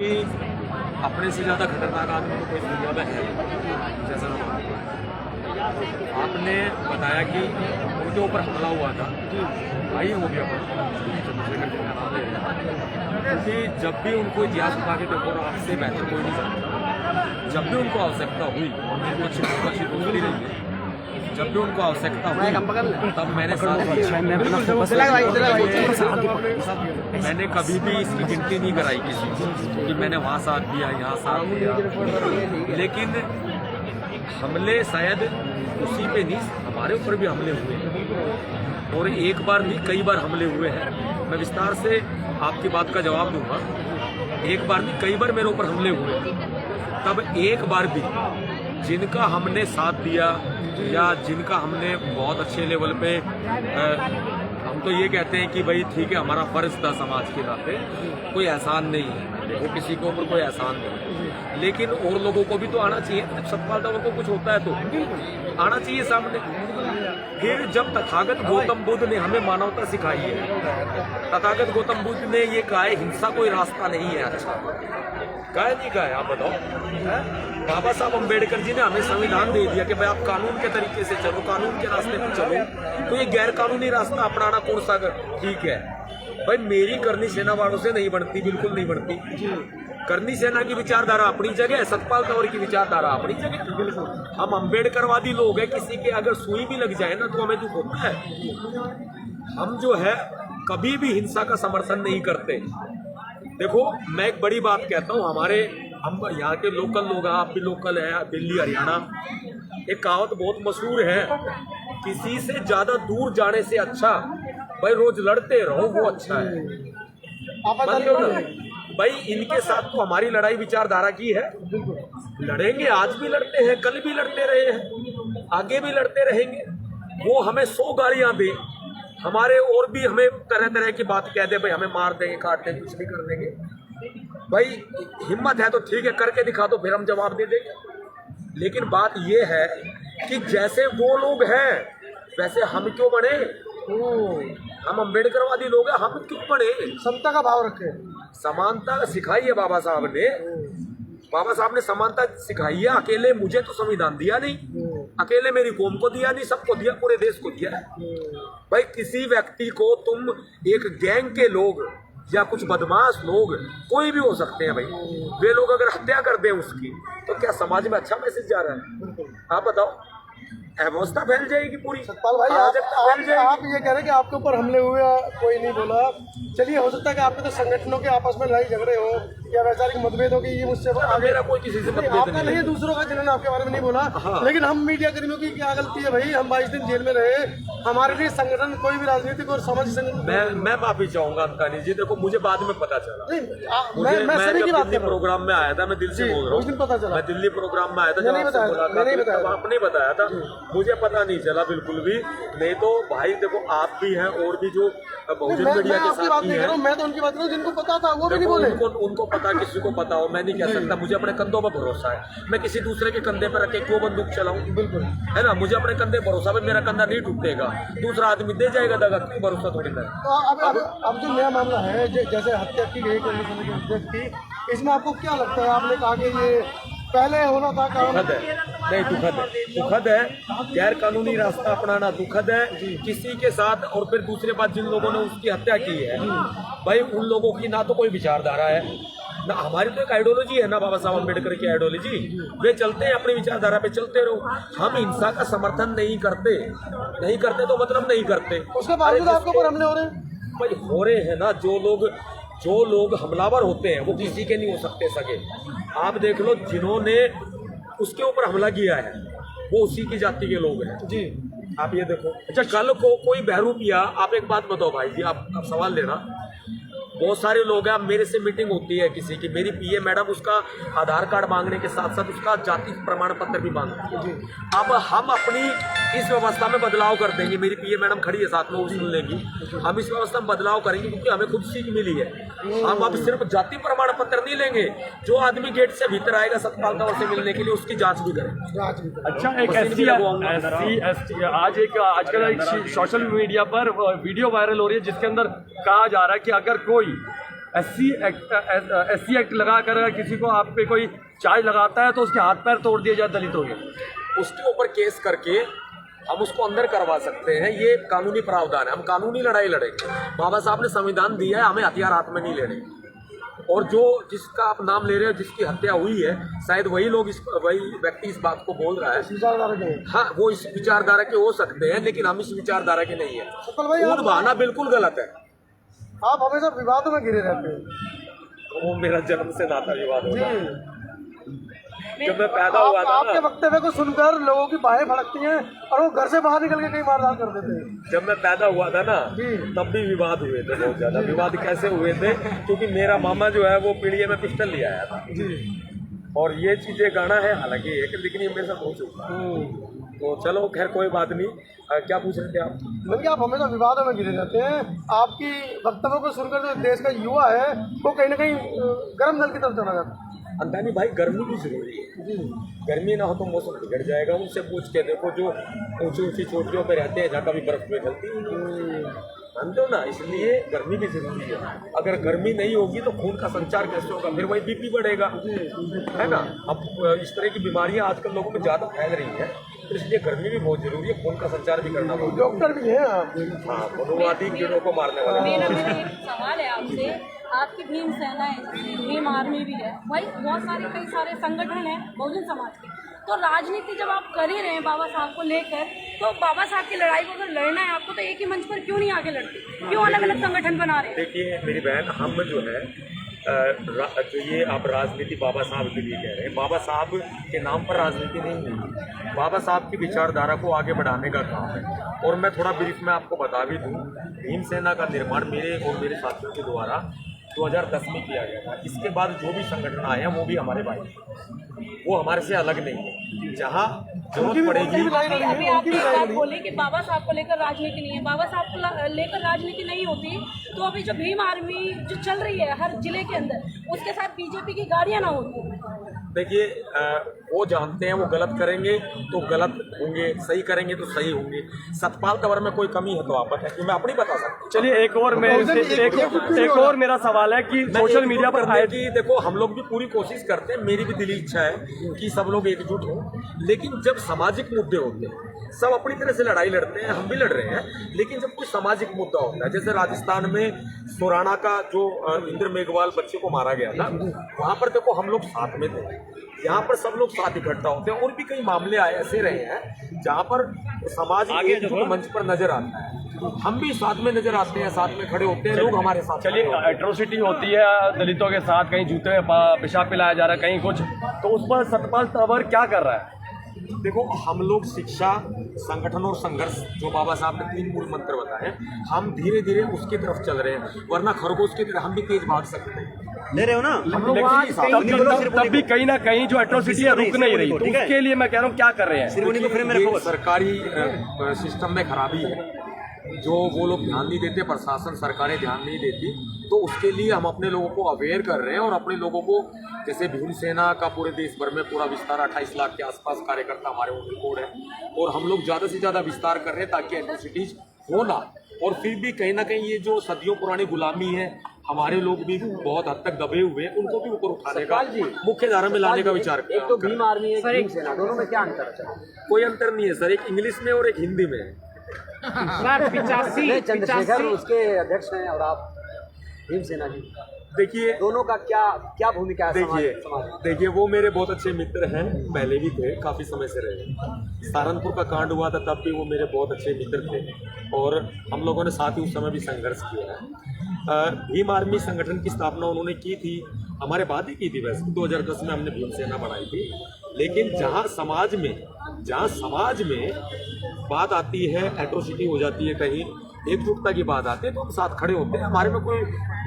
कि अपने से ज़्यादा खतरनाक आदमी तो कोई दुनिया में है जैसा ना आपने बताया कि उनके ऊपर हमला हुआ था भाई हो गया क्योंकि जब भी उनको इतिहास उठा के देखो आपसे बेहतर कोई नहीं सकता। जब भी उनको आवश्यकता हुई उनको अच्छी दोस्ती नहीं जब भी उनको आवश्यकता हुई तब मैंने मैंने कभी भी इसकी गिनती नहीं कराई किसी की कि मैंने वहाँ साथ दिया यहाँ साथ दिया। लेकिन हमले शायद उसी पे नहीं हमारे ऊपर भी हमले हुए हैं और एक बार नहीं कई बार हमले हुए हैं। मैं विस्तार से आपकी बात का जवाब दूंगा। एक बार नहीं कई बार मेरे ऊपर हमले हुए तब एक बार भी जिनका हमने साथ दिया या जिनका हमने बहुत अच्छे लेवल पे हम तो ये कहते हैं कि भाई ठीक है हमारा फर्ज था समाज के नाते कोई एहसान नहीं है वो किसी के ऊपर कोई एहसान नहीं लेकिन और लोगों को भी तो आना चाहिए। जब सतपाल तंवर को कुछ होता है तो आना चाहिए सामने। फिर जब तथागत गौतम बुद्ध ने हमें मानवता सिखाई है तथागत गौतम बुद्ध ने ये कहा है हिंसा कोई रास्ता नहीं है। अच्छा कहा नहीं कहा है आप बताओ। बाबा साहब अम्बेडकर जी ने हमें संविधान दे दिया कि भाई आप कानून के तरीके से चलो कानून के रास्ते पर चलो तो ये गैर कानूनी रास्ता अपनाना कौन सा ठीक है। भाई मेरी करनी सेना वालों से नहीं बनती बिल्कुल नहीं बनती। करनी सेना की विचारधारा अपनी जगह है सतपाल तंवर की विचारधारा अपनी जगह बिल्कुल। हम अम्बेडकरवादी लोग हैं किसी के अगर सुई भी लग जाए ना तो हमें दुख होता है। हम जो है कभी भी हिंसा का समर्थन नहीं करते। देखो मैं एक बड़ी बात कहता हूँ हम यहाँ के लोकल लोग हैं आप भी लोकल हैं दिल्ली हरियाणा एक कहावत बहुत मशहूर है किसी से ज्यादा दूर जाने से अच्छा भाई रोज लड़ते रहो वो अच्छा है। भाई इनके साथ तो हमारी लड़ाई विचारधारा की है लड़ेंगे आज भी लड़ते हैं कल भी लड़ते रहे हैं आगे भी लड़ते रहेंगे। वो हमें 100 गालियां दे हमारे और भी हमें तरह तरह की बात कह दे भाई हमें मार देंगे काट देंगे कुछ भी कर देंगे। भाई हिम्मत है तो ठीक है करके दिखा दो फिर हम जवाब दे देंगे। लेकिन बात ये है कि जैसे वो लोग हैं वैसे हम क्यों बने। हम अम्बेडकरवादी लोग हैं हम क्यों बने। समता का भाव रखे समानता सिखाई है बाबा साहब ने समानता सिखाई है। अकेले मुझे तो संविधान दिया नहीं अकेले मेरी कौम को दिया नहीं सबको दिया पूरे देश को दिया है। भाई किसी व्यक्ति को तुम एक गैंग के लोग या कुछ बदमाश लोग कोई भी हो सकते हैं भाई वे लोग अगर हत्या कर दें उसकी तो क्या समाज में अच्छा मैसेज जा रहा है। आप बताओ अवस्था फैल जाएगी पूरी। सतपाल भाई आप ये कह रहे हैं कि आपके ऊपर हमले हुए कोई नहीं बोला। चलिए हो सकता है कि आपके तो संगठनों के आपस में लड़ाई झगड़े हो या वैचारिक मतभेद हो कि ये मुझसे मेरा कोई किसी से आपका नहीं है दूसरों का जिन्होंने आपके बारे में नहीं बोला। हाँ। लेकिन हम मीडिया कर्मियों की क्या गलती है भाई हम 22 दिन जेल में रहे हमारे लिए संगठन कोई भी राजनीतिक और सामाजिक संगठन मैं माफी चाहूंगा अंकानी जी। देखो मुझे बाद में पता चला मैं सभी की बात दिल्ली प्रोग्राम में आया था मैं दिल से बोल रहा हूँ पता चला मैं दिल्ली प्रोग्राम में आया था आपने बताया था मुझे पता नहीं चला बिल्कुल भी। नहीं तो भाई देखो आप भी हैं और भी जो बहुजन मीडिया के साथ हैं मैं तो उनकी बात करूँ जिनको पता था वो भी नहीं बोले। उनको पता किसी को पता हो मैं नहीं कह सकता। मुझे अपने कंधों पर भरोसा है मैं किसी दूसरे के कंधे पर रख के क्यों बंदूक चलाऊं। बिल्कुल है ना मुझे अपने कंधे भरोसा है मेरा कंधा नहीं टूटेगा दूसरा आदमी दे जाएगा दगा क्यों भरोसा थोड़ी ना। अब जो नया मामला है जैसे हत्या की गई व्यक्ति इसमें आपको क्या लगता है आपने कहा कि ये पहले होना था दुखद है नहीं दुखद है गैर कानूनी रास्ता अपनाना दुखद है किसी के साथ। और फिर दूसरे बात जिन लोगों ने उसकी हत्या की है भाई उन लोगों की ना तो कोई विचारधारा है ना हमारी तो एक आइडियोलॉजी है ना बाबा साहब अम्बेडकर की आइडियोलॉजी वे चलते हैं अपनी विचारधारा पे चलते रहो। हम हिंसा का समर्थन नहीं करते तो मतलब नहीं करते उसके बावजूद आपके ऊपर हमले हो रहे हैं भाई हो रहे हैं ना। जो लोग हमलावर होते हैं वो किसी के नहीं हो सकते सगे। आप देख लो जिन्होंने उसके ऊपर हमला किया है वो उसी की जाति के लोग हैं जी। आप ये देखो अच्छा कल को कोई बहरूपिया आप एक बात बताओ भाई जी आप अब सवाल लेना बहुत सारे लोग हैं। अब मेरे से मीटिंग होती है किसी की मेरी पीए मैडम उसका आधार कार्ड मांगने के साथ साथ उसका जाति प्रमाण पत्र भी मांगती है। अब हम अपनी इस व्यवस्था में बदलाव कर देंगे। मेरी पीए मैडम खड़ी है साथ में वो सुन लेगी। हम इस व्यवस्था में बदलाव करेंगे क्योंकि हमें खुद सीख मिली है। हम अब सिर्फ जाति प्रमाण पत्र नहीं लेंगे जो आदमी गेट से भीतर आएगा सतपाल तंवर से मिलने के लिए उसकी जांच भी करेंगे। अच्छा एक आजकल एक सोशल मीडिया पर वीडियो वायरल हो रही है जिसके अंदर कहा जा रहा है कि अगर कोई SC एक्ट लगा कर अगर किसी को आप पे कोई चार्ज लगाता है तो उसके हाथ पैर तोड़ दिए जाए दलितों के, उसके ऊपर केस करके हम उसको अंदर करवा सकते हैं। ये कानूनी प्रावधान है, हम कानूनी लड़ाई लड़ेंगे। बाबा साहब ने संविधान दिया है, हमें हथियार हाथ में नहीं लेने। और जो जिसका आप नाम ले रहे हो, जिसकी हत्या हुई है, शायद वही व्यक्ति इस बात को बोल रहा है। विचारधारा के हाँ, वो इस विचारधारा के हो सकते हैं, लेकिन हम इस विचारधारा के नहीं है। कूद बहाना बिल्कुल गलत है। आप हमेशा विवादों में घिरे रहते हैं। वो मेरा जन्म से नाता विवाद होगा। जब मैं पैदा हुआ था, आपके वक्तव्य को सुनकर लोगों की बाहें फड़कती हैं और वो घर से बाहर निकल के कई वारदात कर देते हैं। जब मैं पैदा हुआ था ना, तब भी विवाद हुए थे, बहुत ज्यादा विवाद। कैसे हुए थे? क्योंकि मेरा मामा जो है वो पीढ़िए में पिस्टल ले आया था और ये चीजें गाना है, हालांकि लेकिन ये मेरे साथ हो चुका। तो चलो खैर कोई बात नहीं। क्या पूछ रहे थे आप? बल्कि आप हमेशा विवादों में घिरे रहते हैं। आपकी वक्तव्यों को सुनकर जो देश का युवा है वो कहीं ना कहीं गर्म जल की तरफ चला जाता है। अंदानी भाई, गर्मी भी जरूरी है। गर्मी ना हो तो मौसम बिगड़ जाएगा। उनसे पूछ के देखो जो ऊंची ऊंची चोटियों पे रहते हैं, जहाँ कभी बर्फ में ढलती है, मानते हो ना। इसलिए गर्मी भी जरूरी है। अगर गर्मी नहीं होगी तो खून का संचार कैसे होगा? फिर वही बीपी बढ़ेगा, है ना। अब इस तरह की बीमारियां आजकल लोगों में ज़्यादा फैल रही हैं, तो इसलिए गर्मी भी बहुत जरूरी है। खून का संचार भी करना बहुत। डॉक्टर भी हैं आप? हाँ, मनुवादी कीड़ों को मारने वाले। मेरा एक सवाल है आपसे। आपकी भीम सेना है, भीम आर्मी भी है, भाई बहुत सारे कई सारे संगठन हैं बहुजन समाज के। तो राजनीति जब आप कर ही रहे हैं बाबा साहब को लेकर, तो बाबा साहब की लड़ाई को अगर लड़ना है आपको, तो एक ही मंच पर क्यों नहीं आगे लड़ते? क्यों अलग अलग संगठन बना रहे हैं? देखिए मेरी बहन, हम जो है जो ये आप राजनीति बाबा साहब के लिए कह रहे हैं, बाबा साहब के नाम पर राजनीति नहीं है। बाबा साहब की विचारधारा को आगे बढ़ाने का काम है। और मैं थोड़ा ब्रीफ में आपको बता भी दूं, भीम सेना का निर्माण मेरे और मेरे साथियों के द्वारा 2010 में किया गया था। इसके बाद जो भी संगठन आए हैं वो भी हमारे भाई हैं, वो हमारे से अलग नहीं है। जहाँ जरूरत पड़ेगी। अभी आपने एक बात बोली कि बाबा साहब को लेकर राजनीति नहीं है। बाबा साहब को लेकर राजनीति नहीं होती तो अभी जो भीम आर्मी जो चल रही है हर जिले के अंदर, उसके साथ बीजेपी की गाड़ियां ना होती। देखिए वो जानते हैं वो गलत करेंगे तो गलत होंगे, सही करेंगे तो सही होंगे। सतपाल कवर में कोई कमी है तो आप बताइए, मैं अपनी बता सकता हूँ। चलिए एक और मेरा सवाल है कि सोशल मीडिया पर आए कि देखो, हम लोग भी पूरी कोशिश करते हैं, मेरी भी दिली इच्छा है कि सब लोग एकजुट हों। लेकिन जब सामाजिक मुद्दे होते हैं, सब अपनी तरह से लड़ाई लड़ते हैं, हम भी लड़ रहे हैं, लेकिन जब कोई सामाजिक मुद्दा होता है, जैसे राजस्थान में सोराना का जो इंद्र मेघवाल बच्चे को मारा गया था, वहाँ पर देखो हम लोग साथ में थे। यहाँ पर सब लोग साथ इकट्ठा होते हैं। और भी कई मामले आए ऐसे रहे हैं जहाँ पर समाज एकजुट मंच पर नजर आता है, हम भी साथ में नजर आते हैं, साथ में खड़े होते हैं, लोग हमारे साथ। चलिए एट्रोसिटी होती है दलितों के साथ, कहीं जूते में पेशाब पिलाया जा रहा है, कहीं कुछ, तो उस पर सतपाल तंवर क्या कर रहा है? देखो, हम लोग शिक्षा, संगठन और संघर्ष, जो बाबा साहब ने 3 मूल मंत्र बताए, हम धीरे धीरे उसकी तरफ चल रहे हैं। वरना खरगोश की तरह हम भी तेज भाग सकते हैं। ले रहे हो ना हम लोग तब भी कहीं ना कहीं जो एट्रोसिटी है रुक नहीं रही, तो उसके लिए मैं कह रहा हूँ क्या कर रहे हैं? सिरमौनी को फ्रेम में रखो। सरकारी सिस्टम में खराबी है, जो वो लोग ध्यान नहीं देते, प्रशासन सरकारें ध्यान नहीं देती, तो उसके लिए हम अपने लोगों को अवेयर कर रहे हैं। और अपने लोगों को, जैसे भीम सेना का पूरे देश भर में पूरा विस्तार, 28 लाख के आसपास कार्यकर्ता हमारे ऑन रिकॉर्ड है, और हम लोग ज़्यादा से ज़्यादा विस्तार कर रहे हैं ताकि एट्रोसिटीज हो ना। और फिर भी कहीं ना कहीं ये जो सदियों पुरानी गुलामी है, हमारे लोग भी बहुत हद तक दबे हुए हैं, उनको भी ऊपर उठाने का, मुख्य धारा में लाने का विचार किया। एक तो भीम आर्मी, एक भीम सेना, दोनों में क्या अंतर है? कोई अंतर नहीं है सर, एक इंग्लिश में और एक हिंदी में है। चंद्रशेखर उसके अध्यक्ष हैं और आप भीम सेना जी, देखिए दोनों का क्या भूमिका है? देखिए वो मेरे बहुत अच्छे मित्र हैं, पहले भी थे, काफ़ी समय से रहे। सहारनपुर का कांड हुआ था तब भी वो मेरे बहुत अच्छे मित्र थे, और हम लोगों ने साथ ही उस समय भी संघर्ष किया है। भीम आर्मी संगठन की स्थापना उन्होंने की थी, हमारे बाद ही की थी वैसे, 2010 में हमने भीम सेना बनाई थी। लेकिन जहाँ समाज में बात आती है, एट्रोसिटी हो जाती है, कहीं एकजुटता की बात आती है, तो हम साथ खड़े होते हैं। हमारे में कोई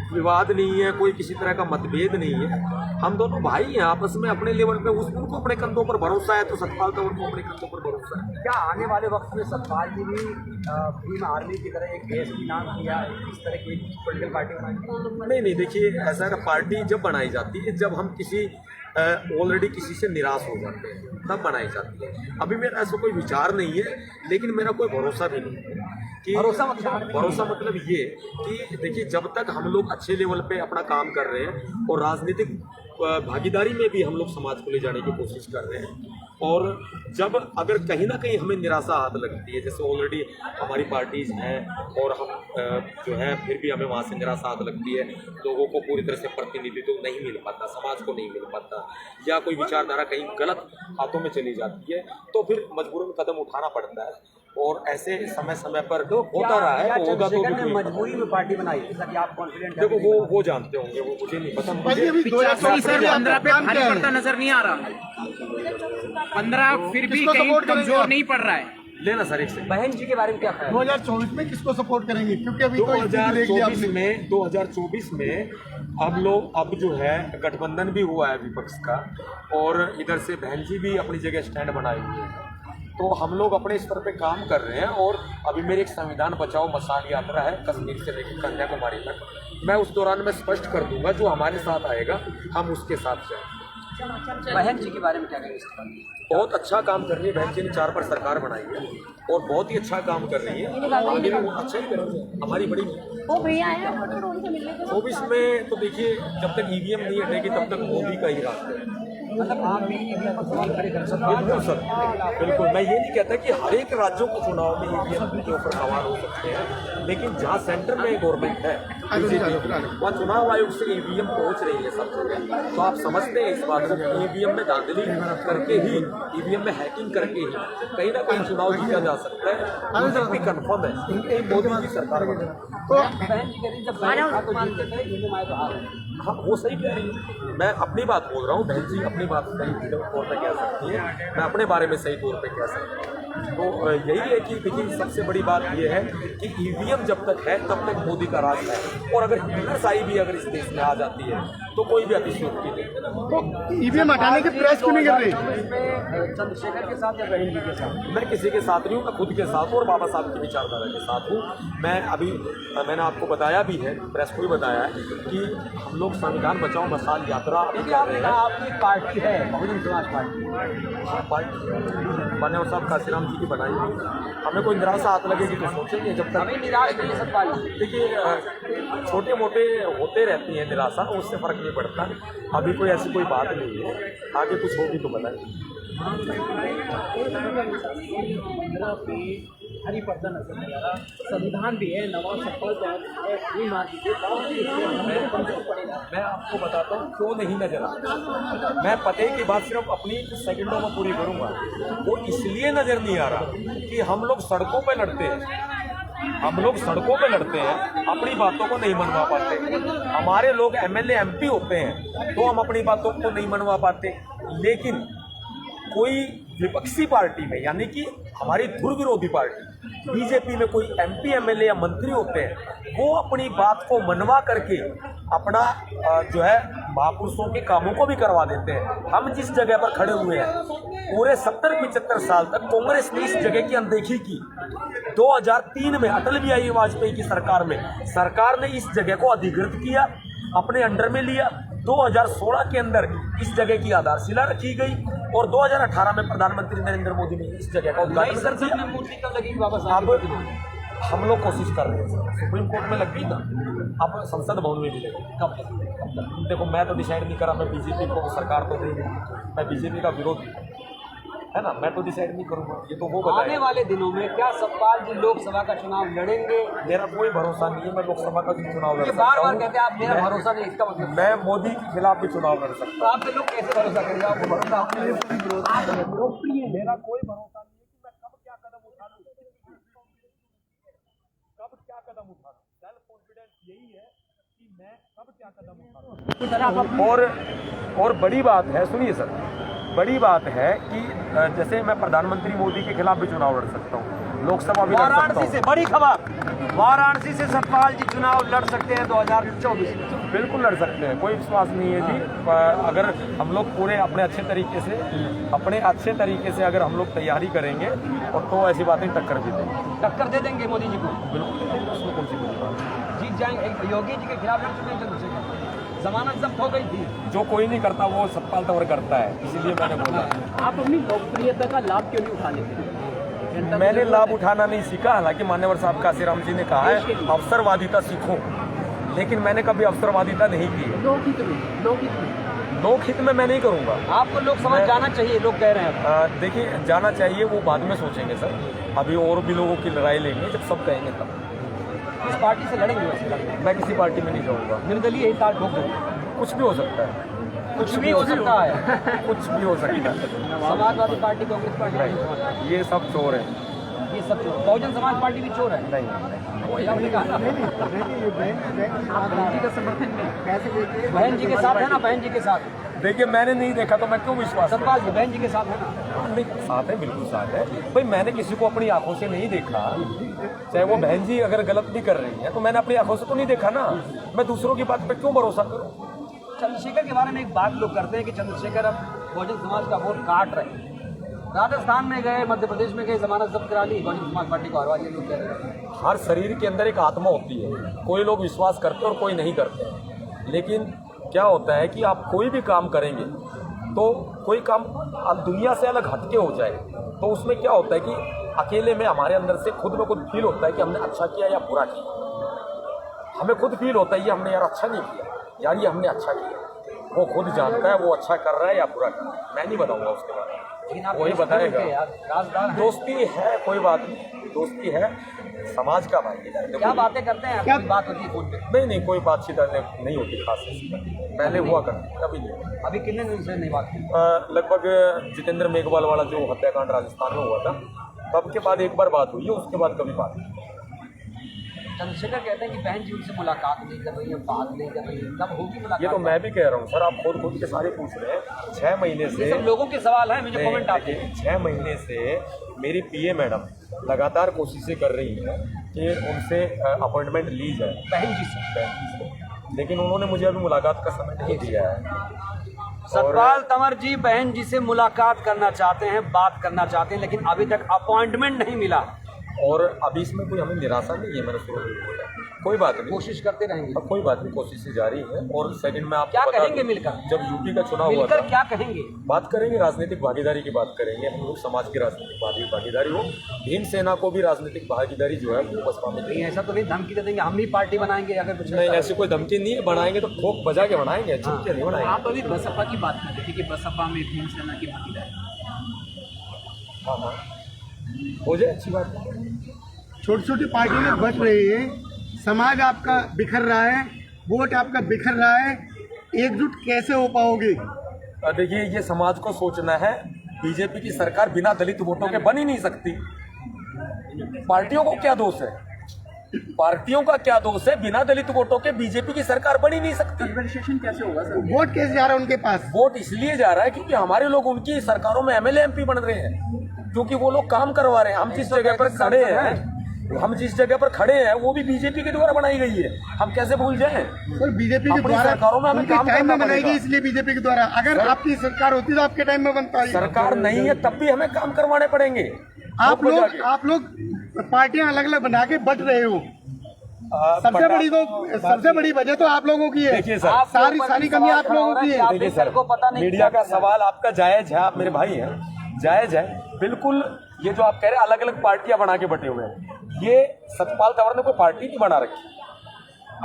विवाद नहीं है, कोई किसी तरह का मतभेद नहीं है, हम दोनों भाई हैं आपस में अपने लेवल पे। उनको अपने कंधों पर भरोसा है तो सतपाल तंवर को अपने कंधों पर भरोसा है। क्या आने वाले वक्त में सतपाल जी भी भीम आर्मी की तरह एक देश की नाम किया, इस तरह की पॉलिटिकल पार्टी बनाई? नहीं, देखिए ऐसा पार्टी जब बनाई जाती है, जब हम किसी ऑलरेडी किसी से निराश हो जाते हैं, तब बनाई जाती है। अभी मेरा ऐसा कोई विचार नहीं है, लेकिन मेरा कोई भरोसा भी नहीं है कि भरोसा मतलब ये कि देखिए, जब तक हम लोग अच्छे लेवल पे अपना काम कर रहे हैं और राजनीतिक भागीदारी में भी हम लोग समाज को ले जाने की कोशिश कर रहे हैं। और जब अगर कहीं ना कहीं हमें निराशा हाथ लगती है, जैसे ऑलरेडी हमारी पार्टीज हैं और हम जो है फिर भी हमें वहाँ से निराशा हाथ लगती है, लोगों को पूरी तरह से प्रतिनिधित्व नहीं मिल पाता, समाज को नहीं मिल पाता, या कोई विचारधारा कहीं गलत हाथों में चली जाती है, तो फिर मजबूरन कदम उठाना पड़ता है। और ऐसे समय समय पर होता रहा है, तो होगा तो भी मजबूरी में पार्टी बनाई ताकि आप कॉन्फिडेंट। देखो वो जानते होंगे, वो मुझे नहीं पता। भाई अभी 2015 पे भारी पड़ता नजर नहीं आ रहा, 15 फिर भी कहीं कमजोर नहीं पड़ रहा है। लेना सर एक से बहन जी के बारे में क्या ख्याल है? 2024 में किसको सपोर्ट करेंगे, क्योंकि अभी तो स्थिति देख लिया आपने। 2024 में अब जो है गठबंधन भी हुआ है विपक्ष का, और इधर से बहन जी भी अपनी जगह स्टैंड बनाए हुए हैं, तो हम लोग अपने स्तर पे काम कर रहे हैं। और अभी मेरी एक संविधान बचाओ मशाल यात्रा है कश्मीर से लेकर कन्याकुमारी तक, मैं उस दौरान में स्पष्ट कर दूंगा जो हमारे साथ आएगा हम उसके साथ जाएंगे। बहन जी के बारे में क्या कहेंगे? बहुत अच्छा काम कर रही है बहन जी ने, 4 पर सरकार बनाई है और बहुत ही अच्छा काम कर रही है, आगे भी वो अच्छा ही करेंगे। हमारी बड़ी वो भैया आए हैं तो उनसे मिलने के 24 में तो देखिए जब तक ईवीएम नहीं हटेगी तब तक मोदी का ही राज है। मतलब आप भी ईवीएम पर सवाल खड़े कर सकते हैं? बिल्कुल सर, बिल्कुल। मैं ये नहीं कहता कि हर एक राज्यों के चुनाव में ईवीएम के ऊपर सवाल हो सकते हैं, लेकिन जहाँ सेंटर में गवर्नमेंट है वहाँ चुनाव आयोग से ईवीएम पहुँच रही है सब जगह, तो आप समझते हैं इस बात से ईवीएम में धांधली करके ही, ईवीएम में हैकिंग करके ही कहीं ना कहीं चुनाव जीता जा सकता है। मुझे भी कन्फर्म है कि मोदी की सरकार बने। तो बहन जी कहती जब बहन था तो मानते थे, ईवीएम आए तो हार। हाँ, वो सही कह रही है, मैं अपनी बात बोल रहा हूँ, बहन जी अपनी बात सही तौर पर कह सकती है, मैं अपने बारे में सही तौर पर कह सकता हूँ। तो यही है कि देखिए सबसे बड़ी बात यह है कि ईवीएम जब तक है तब तक मोदी का राज है, और अगर हिटलरशाही भी अगर इस देश में आ जाती है तो कोई भी अतिशयोक्ति नहीं। तो ईवीएम हटाने की प्रेस क्यों नहीं कर रही? चंद्रशेखर के साथ या बहन जी के साथ? मैं किसी के साथ नहीं हूँ, मैं खुद के साथ हूँ और बाबा साहब की विचारधारा के साथ हूँ। मैंने आपको बताया भी है, प्रेस को भी बताया है कि हम लोग संविधान बचाओ मशाल यात्रा कर रहे हैं। आपकी पार्टी है बहुजन समाज पार्टी, मान्यवर साहब काशीराम जी की बनाई हुई, हमें कोई निराशा हाथ लगेगी तो सोचेंगे। जब तक अभी निराश नहीं है सतपाल जी। देखिए छोटे मोटे होते रहती है निराशा, उससे फर्क नहीं पड़ता। अभी कोई ऐसी कोई बात नहीं है, आगे कुछ होगी तो बताएं। हरिपर्दा नजर नहीं आ रहा, संविधान भी है, नवाज सत्ता मैं आपको बताता हूँ क्यों नहीं नजर आता। मैं पते की बात सिर्फ अपनी कुछ सेकंडों में पूरी करूंगा। वो इसलिए नजर नहीं आ रहा कि हम लोग सड़कों पे लड़ते हैं, अपनी बातों को नहीं मनवा पाते। हमारे लोग एमएलए एमपी होते हैं तो हम अपनी बातों को नहीं मनवा पाते, लेकिन कोई विपक्षी पार्टी में यानी कि हमारी धुर विरोधी पार्टी बीजेपी में कोई एमपी एमएलए या मंत्री होते हैं, वो अपनी बात को मनवा करके अपना जो है महापुरुषों के कामों को भी करवा देते हैं। हम जिस जगह पर खड़े हुए हैं, पूरे 70-75 साल तक कांग्रेस ने इस जगह की अनदेखी की। 2003 में अटल बिहारी वाजपेयी की सरकार ने इस जगह को अधिकृत किया, अपने अंडर में लिया। 2016 के अंदर इस जगह की आधारशिला रखी गई और 2018 में प्रधानमंत्री नरेंद्र मोदी ने इस जगह का उद्घाटन कर दिया। अब हम लोग कोशिश कर रहे हैं, सुप्रीम कोर्ट में लग गई ना, अब संसद भवन में भी लगी। कब देखो, मैं तो डिसाइड नहीं करा, मैं बीजेपी को सरकार तो देगी, मैं बीजेपी का विरोधी है ना, मैं तो डिसाइड नहीं करूंगा, ये तो वो बताएं। आने वाले दिनों में क्या सतपाल जी लोकसभा का चुनाव लड़ेंगे? मेरा कोई भरोसा नहीं है, मैं लोकसभा का भी चुनाव लड़ सकता हूं। बार-बार कहते हैं आप मेरा भरोसा नहीं, इसका मतलब मैं मोदी के खिलाफ भी चुनाव लड़ सकता हूं। तो आप पे लोग कैसे भरोसा करेंगे? आपको भरोसा मेरा कोई भरोसा नहीं है कि मैं कब क्या कदम उठा लूं, सेल्फ कॉन्फिडेंस यही है कि मैं कब क्या कदम उठा लूं। और बड़ी बात है, सुनिए सर, बड़ी बात है कि जैसे मैं प्रधानमंत्री मोदी के खिलाफ भी चुनाव लड़ सकता हूँ, लोकसभा भी लड़ सकता हूँ। वाराणसी से बड़ी खबर, वाराणसी से सतपाल जी चुनाव लड़ सकते हैं 2024 में। बिल्कुल लड़ सकते हैं, कोई विश्वास नहीं है जी। अगर हम लोग पूरे अपने अच्छे तरीके से अगर हम लोग तैयारी करेंगे और तो ऐसी बातें टक्कर भी देंगे। टक्कर दे देंगे मोदी जी को? बिल्कुल, उसमें कौन सी बड़ी बात है। जीत जाएंगे। योगी जी के खिलाफ लड़ चुके हैं चंद्रशेखर, जमानत जब्त हो गई थी। जो कोई नहीं करता वो सतपाल तंवर करता है, इसीलिए मैंने बोला। आप अपनी लोकप्रियता का लाभ क्यों नहीं उठा लेते? मैंने लाभ उठाना नहीं सीखा, हालांकि मान्यवर साहब काशीराम जी ने कहा है अवसरवादिता सीखो, लेकिन मैंने कभी अवसरवादिता नहीं की है। लोकहित में मैं नहीं करूँगा। आपको लोकसभा जाना चाहिए, लोग कह रहे हैं। देखिए, जाना चाहिए वो बाद में सोचेंगे सर। अभी और भी लोगों की लड़ाई लेंगे, जब सब कहेंगे तब। इस पार्टी से लड़ेंगे वैसे? मैं किसी पार्टी में नहीं जाऊँगा। निर्दलीय हिसार ठोक देंगे। कुछ भी हो सकता है, कुछ भी हो सकता है। कुछ भी हो सकता है। समाजवादी पार्टी, कांग्रेस पार्टी नहीं, ये सब चोर हैं। ये सब चोर। बहुजन समाज पार्टी भी चोर है। नहीं, वही आपने कहा। बहन जी के साथ है ना, बहन जी के साथ। देखिए, मैंने नहीं देखा तो मैं क्यों विश्वास करूं? सतपाल जी बहन जी के साथ है ना? नहीं, साथ है, बिल्कुल साथ है भाई। मैंने किसी को अपनी आंखों से नहीं देखा, चाहे वो बहन जी अगर गलत भी कर रही है तो मैंने अपनी आंखों से तो नहीं देखा ना। मैं दूसरों की बात पे क्यों भरोसा करूं? चंद्रशेखर के बारे में एक बात लोग करते हैं कि चंद्रशेखर अब बहुजन समाज का वोट काट रहे हैं। राजस्थान में गए, मध्य प्रदेश में गए, जमानत जब्त करा ली, बहुजन समाज पार्टी को हरवा दिया, लोग कह रहे हैं। हर शरीर के अंदर एक आत्मा होती है। कोई लोग विश्वास करते हैं और कोई नहीं करते। लेकिन क्या होता है कि आप कोई भी काम करेंगे तो कोई काम अब दुनिया से अलग हटके हो जाए तो उसमें क्या होता है कि अकेले में हमारे अंदर से खुद में खुद फील होता है कि हमने अच्छा किया या बुरा किया। हमें खुद फील होता है ये हमने यार अच्छा नहीं किया, यार ये हमने अच्छा किया। वो खुद जानता है वो अच्छा कर रहा है या बुरा कर रहा है। मैं नहीं बताऊंगा उसके बारे में, वही बताएगा। दोस्ती है, कोई बात नहीं, दोस्ती है, समाज का भाई। क्या बातें करते हैं? क्या बात होती है फोन पे? नहीं, कोई बातचीत नहीं होती खास। पहले हुआ करती, अभी नहीं। अभी कितने दिन से नहीं बात की? लगभग जितेंद्र मेघवाल वाला जो हत्याकांड राजस्थान में हुआ था तब के बाद एक बार बात हुई है, उसके बाद कभी बात नहीं। चंद्रशेखर कहते हैं कि बहन जी उनसे मुलाकात नहीं कर रही है, बात नहीं कर रही है, कब होगी मुलाकात? ये तो मैं भी कह रहा हूँ सर, आप खुद के सारे पूछ रहे हैं। 6 महीने से, ये सब लोगों के सवाल है, मुझे कमेंट आते हैं। 6 महीने से मेरी पीए मैडम लगातार कोशिशें कर रही हैं कि उनसे अपॉइंटमेंट ली जाए बहन जी से, लेकिन उन्होंने मुझे अभी मुलाकात का समय नहीं दिया है। सतपाल तंवर जी बहन जी से मुलाकात करना चाहते हैं, बात करना चाहते हैं, लेकिन अभी तक अपॉइंटमेंट नहीं मिला। और अभी इसमें कोई हमें निराशा नहीं है। मैंने शुरू में बोला, कोई बात नहीं, कोशिश करते रहेंगे। अब कोई बात नहीं, कोशिशें जारी है। और सेकंड में आप क्या कहेंगे मिलकर? जब यूपी का चुनाव हुआ मिलकर था, क्या कहेंगे? बात करेंगे, राजनीतिक भागीदारी की बात करेंगे। हम लोग समाज की राजनीतिक भागीदारी हो, भीम सेना को भी राजनीतिक भागीदारी जो है वो बसपा में नहीं, ऐसा तो नहीं धमकी दे देंगे हम ही पार्टी बनाएंगे अगर कुछ नहीं, ऐसी कोई धमकी नहीं है। बनाएंगे तो ठोक बजा के बनाएंगे, छुप के नहीं बनाएंगे। आप अभी बसपा की बात करते थे कि बसपा में भीम सेना की भागीदारी। हाँ, हो जाए, अच्छी बात है। छोटी छोटी पार्टियों में बच रही है, समाज आपका बिखर रहा है, वोट आपका बिखर रहा है, एकजुट कैसे हो पाओगे? देखिए, ये समाज को सोचना है। बीजेपी की सरकार बिना दलित वोटों के बन ही नहीं सकती। पार्टियों को क्या दोष है? पार्टियों का क्या दोष है? बिना दलित वोटों के बीजेपी की सरकार बन ही नहीं सकती। कन्वर्सेशन कैसे होगा सर? वोट कैसे जा रहा है उनके पास? वोट इसलिए जा रहा है क्योंकि हमारे लोग उनकी सरकारों में एमएलए एमपी बन रहे हैं, क्योंकि वो लोग काम करवा रहे हैं। हम जिस जगह पर खड़े हैं वो भी बीजेपी के द्वारा बनाई गई है। हम कैसे भूल जाएं? सर, बीजेपी के द्वारा सरकारों में हमें काम टाइम में करना बनाई गई, पड़ेगा। इसलिए बीजेपी के द्वारा। अगर आपकी सरकार होती तो आपके टाइम में बनता है। सरकार नहीं है तब भी हमें काम करवाने पड़ेंगे। आप लोग पार्टियां अलग अलग बना के बट रहे हो। सबसे बड़ी वजह तो आप लोगों की है। देखिए सर, सारी कमी आप लोगों की है। देखिए सर, मीडिया का सवाल आपका जायज है, आप मेरे भाई हैं, जायज है बिल्कुल। ये जो आप कह रहे हैं अलग अलग पार्टियां बना के बटे हुए हैं, ये सतपाल तंवर ने कोई पार्टी नहीं बना रखी।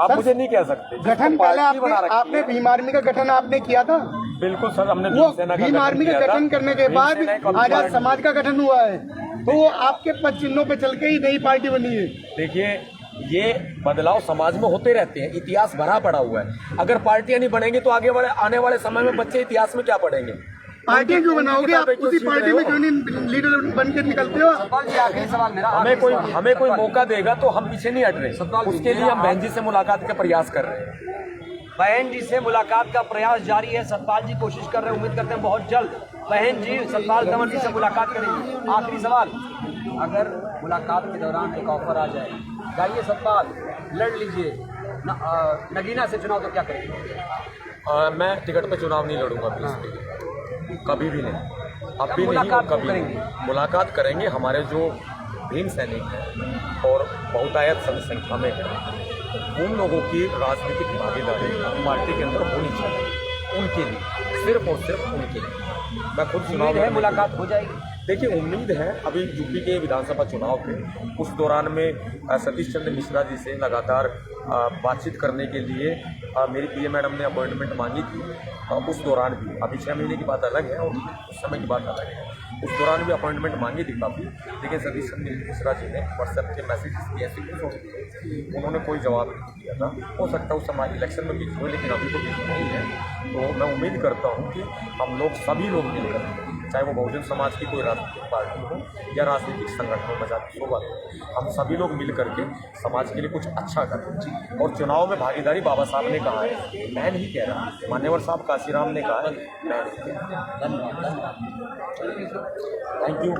आप मुझे नहीं कह सकते। गठन पहले आपने भीम आर्मी का गठन आपने किया था। बिल्कुल सर, हमने वो भीम आर्मी का गठन करने के बाद आजाद समाज का गठन हुआ है, तो वो आपके पद चिन्हों पे चल के ही नई पार्टी बनी है। देखिए, ये बदलाव समाज में होते रहते हैं, इतिहास भरा पड़ा हुआ है। अगर पार्टियां नहीं बनेंगी तो आने वाले समय में बच्चे इतिहास में क्या पढ़ेंगे? पार्टियां क्यों बनाओगे? आप उसी पार्टी में क्यों नहीं लीडर बन के निकलते हो? आखिरी सवाल मेरा, हमें कोई मौका देगा तो हम पीछे नहीं हट रहे। उसके लिए हम बहन जी से मुलाकात का प्रयास कर रहे हैं। बहन जी से मुलाकात का प्रयास जारी है। सतपाल जी कोशिश कर रहे हैं, उम्मीद करते हैं बहुत जल्द बहन जी सतपाल तंवर जी से मुलाकात करेंगे। आखिरी सवाल, अगर मुलाकात के दौरान एक ऑफर आ जाए, जाइए सतपाल लड़ लीजिए नगीना से चुनाव, तो क्या करेंगे? मैं टिकट पे चुनाव नहीं लड़ूंगा प्लीज के लिए, कभी भी नहीं। अब भी नहीं, कभी नहीं। मुलाकात करेंगे। हमारे जो भीम सैनिक हैं और बहुतायत संख्या में है, उन लोगों की राजनीतिक भागीदारी पार्टी के अंदर होनी चाहिए। उनके लिए, सिर्फ और सिर्फ उनके लिए। मैं खुद चुनाव है, मुलाकात हो जाएगी। देखिए, उम्मीद है अभी यूपी के विधानसभा चुनाव के उस दौरान में सतीश चंद्र मिश्रा जी से लगातार बातचीत करने के लिए मेरी पीए मैडम ने अपॉइंटमेंट मांगी थी। उस दौरान भी, अभी 6 महीने की बात अलग है और उस समय की बात अलग है, उस दौरान भी अपॉइंटमेंट मांगी थी काफ़ी, लेकिन सतीश चंद्र मिश्रा जी ने व्हाट्सएप के मैसेजेस किए ऐसे उन्होंने कोई जवाब नहीं दिया था। हो सकता है उस समय इलेक्शन में बिजी हो, लेकिन अभी तो बिजी नहीं है। तो मैं उम्मीद करता हूँ कि हम लोग सभी लोग मिलकर, चाहे वो बहुजन समाज की कोई राजनीतिक पार्टी हो या राजनीतिक संगठन हो, मजाक हो, हम सभी लोग मिल करके समाज के लिए कुछ अच्छा करें। और चुनाव में भागीदारी बाबा साहब ने कहा है, मैं नहीं कह रहा, मान्यवर साहब काशीराम ने कहा है, मैं नहीं कह रहा। Thank you.